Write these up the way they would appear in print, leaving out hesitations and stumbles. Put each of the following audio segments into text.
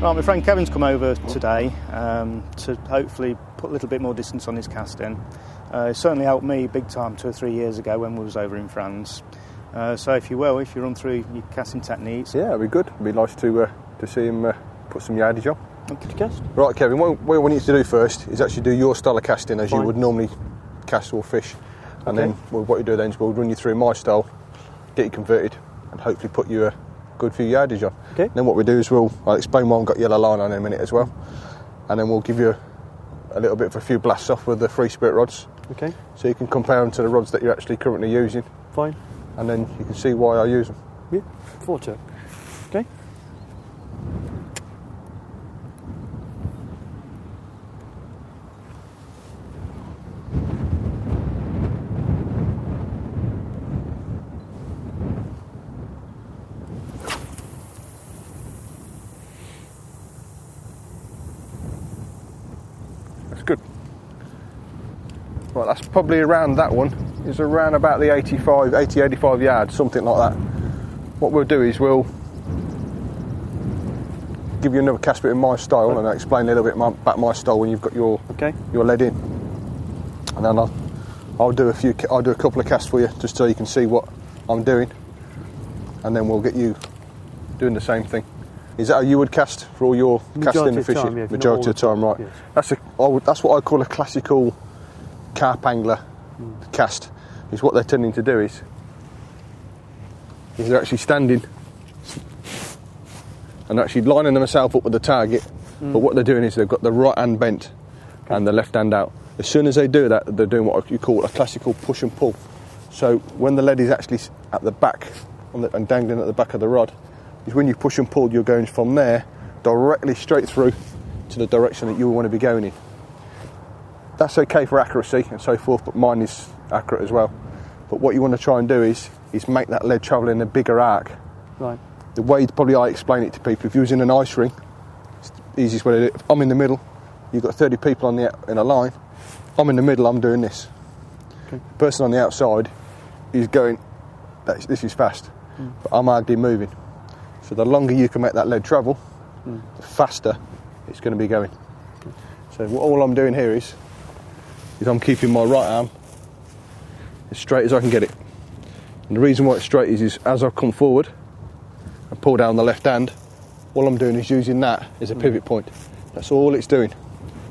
Right, my friend Kevin's come over today to hopefully put a little bit more distance on his casting. It certainly helped me big time 2 or 3 years ago when we was over in France. So if you run through your casting techniques. Yeah, it'd be good. It'd be nice to see him put some yardage on. Okay, to cast. Right, Kevin, what we want you to do first is actually do your style of casting as you would normally cast or fish. And then what you do then is we'll run you through my style, get you converted, and hopefully put you a good few yardage on. Okay. Then what we do is I'll explain why I've got yellow line on in a minute as well. And then we'll give you a little bit of a few blasts off with the free spirit rods. Okay. So you can compare them to the rods that you're actually currently using. Fine. And then you can see why I use them. Yeah, forward to it. Okay. Good. Right, that's probably around that one. Is around about the 85 yards, something like that. What we'll do is we'll give you another cast bit in my style and I'll explain a little bit about my style when you've got your lead in. And then I'll do a couple of casts for you just so you can see what I'm doing. And then we'll get you doing the same thing. Is that how you would cast for all your casting and fishing? Majority of the time, right. Yes. That's what I call a classical carp angler cast, is what they're tending to do is they're actually standing and actually lining themselves up with the target, but what they're doing is they've got the right hand bent and the left hand out. As soon as they do that, they're doing what you call a classical push and pull. So when the lead is actually at the back and dangling at the back of the rod, is when you push and pull, you're going from there directly straight through to the direction that you want to be going in. That's okay for accuracy and so forth, but mine is accurate as well. But what you want to try and do is make that lead travel in a bigger arc. Right. The way probably I explain it to people, if you was in an ice ring, it's the easiest way to do it. I'm in the middle, you've got 30 people in a line, I'm in the middle, I'm doing this. Okay. The person on the outside is going, this is fast, but I'm hardly moving. So the longer you can make that lead travel, the faster it's going to be going. So all I'm doing here is I'm keeping my right arm as straight as I can get it. And the reason why it's straight is as I come forward and pull down the left hand, all I'm doing is using that as a pivot point. That's all it's doing.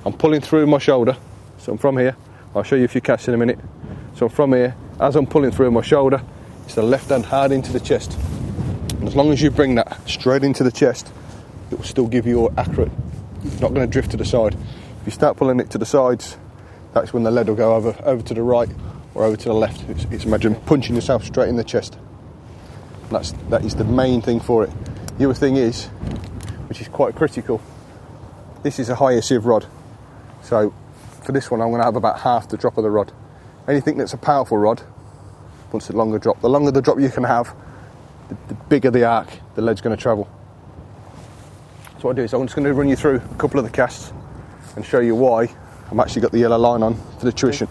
I'm pulling through my shoulder, so I'm from here. I'll show you a few casts in a minute. So I'm from here, as I'm pulling through my shoulder, it's the left hand hard into the chest. And as long as you bring that straight into the chest, it will still give you accurate. It's not going to drift to the side. If you start pulling it to the sides, that's when the lead will go over to the right or over to the left. It's imagine punching yourself straight in the chest. That is the main thing for it. The other thing is, which is quite critical, this is a higher sieve rod. So for this one, I'm going to have about half the drop of the rod. Anything that's a powerful rod wants a longer drop. The longer the drop you can have, the bigger the arc the lead's going to travel. So what I do is I'm just going to run you through a couple of the casts and show you why I've actually got the yellow line on for the tuition.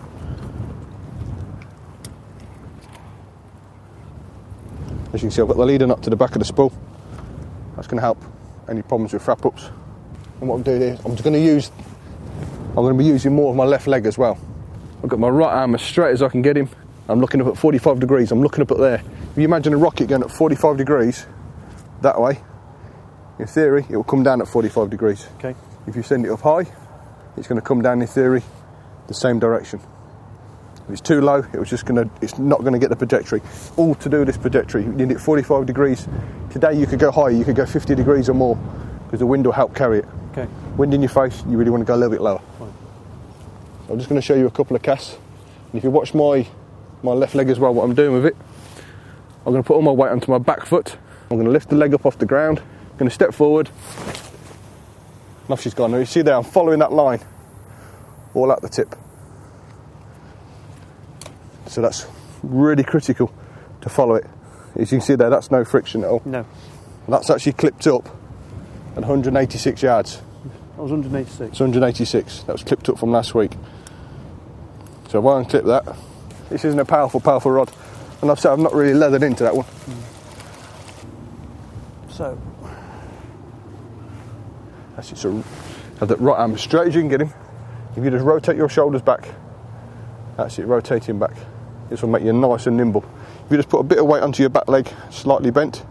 As you can see, I've got the leader nut to the back of the spool. That's going to help any problems with frap ups. And what I'm doing is I'm going to be using more of my left leg as well. I've got my right arm as straight as I can get him. I'm looking up at 45 degrees. I'm looking up at there. If you imagine a rocket going at 45 degrees that way, in theory, it will come down at 45 degrees. Okay. If you send it up high, it's going to come down, in theory, the same direction. If it's too low, it's not going to get the trajectory. All to do with this trajectory, you need it 45 degrees. Today you could go higher, you could go 50 degrees or more, because the wind will help carry it. Okay. Wind in your face, you really want to go a little bit lower. Fine. I'm just going to show you a couple of casts. And if you watch my left leg as well, what I'm doing with it, I'm going to put all my weight onto my back foot. I'm going to lift the leg up off the ground. I'm going to step forward. And off she's gone. Now you see there, I'm following that line all at the tip. So that's really critical to follow it. As you can see there, that's no friction at all. No. And that's actually clipped up at 186 yards. That was 186? It's 186. That was clipped up from last week. So if I unclip that, this isn't a powerful rod. And I've said I've not really leathered into that one. So, That's it. So have that right arm as straight as you can get him. If you just rotate your shoulders back, that's it, rotate him back. This will make you nice and nimble. If you just put a bit of weight onto your back leg, slightly bent,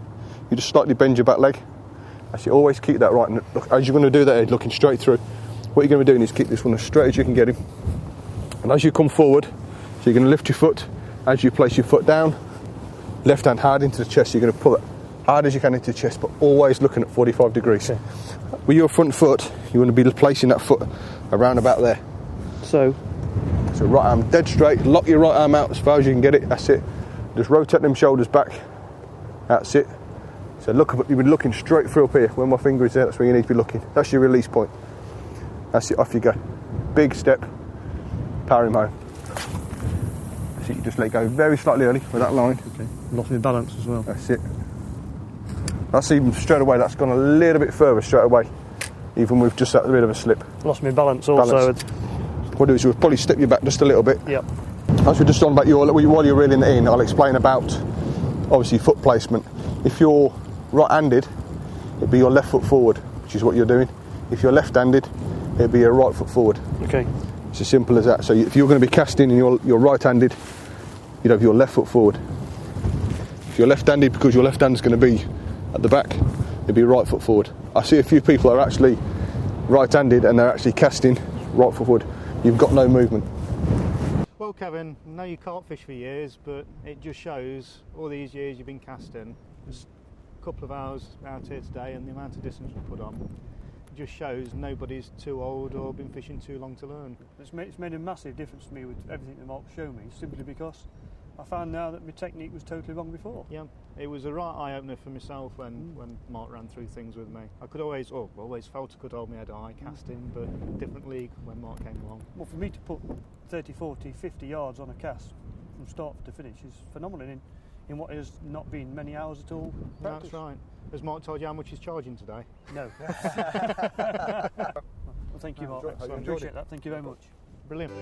you just slightly bend your back leg. That's it, always keep that right. And look, as you're going to do that, looking straight through, what you're going to be doing is keep this one as straight as you can get him. And as you come forward, so you're going to lift your foot, as you place your foot down, left hand hard into the chest, you're going to pull it hard as you can into the chest, but always looking at 45 degrees. Okay. With your front foot, you want to be placing that foot around about there. So right arm dead straight, lock your right arm out as far as you can get it, that's it. Just rotate them shoulders back, that's it. So look up, you've been looking straight through up here. When my finger is there, that's where you need to be looking. That's your release point. That's it, off you go. Big step, power him home. That's it, you just let go very slightly early with that line. Okay, lost my balance as well. That's it. That's even straight away, that's gone a little bit further straight away, even with just that bit of a slip. Lost my balance also. What we'll do is we'll probably step you back just a little bit. Yep. As we're just on about while you're reeling it in, I'll explain about, obviously, foot placement. If you're right-handed, it'd be your left foot forward, which is what you're doing. If you're left-handed, it'd be your right foot forward. Okay. It's as simple as that. So if you're going to be casting and you're right-handed, you'd have your left foot forward. If you're left-handed, because your left hand's going to be at the back, it'd be right foot forward. I see a few people are actually right-handed and they're actually casting right foot forward. You've got no movement. Well, Kevin, I know you can't fish for years, but it just shows all these years you've been casting. Just a couple of hours out here today, and the amount of distance we put on, it just shows nobody's too old or been fishing too long to learn. It's made a massive difference to me with everything that Mark showed me, simply because I found now that my technique was totally wrong before. Yeah, it was a right eye-opener for myself when Mark ran through things with me. I could always felt I could hold my head high casting, but different league when Mark came along. Well, for me to put 30, 40, 50 yards on a cast from start to finish is phenomenal in what has not been many hours at all. No, that's right. Has Mark told you how much he's charging today? No. Well, thank you, Mark. I appreciate that. Thank you very much. Brilliant.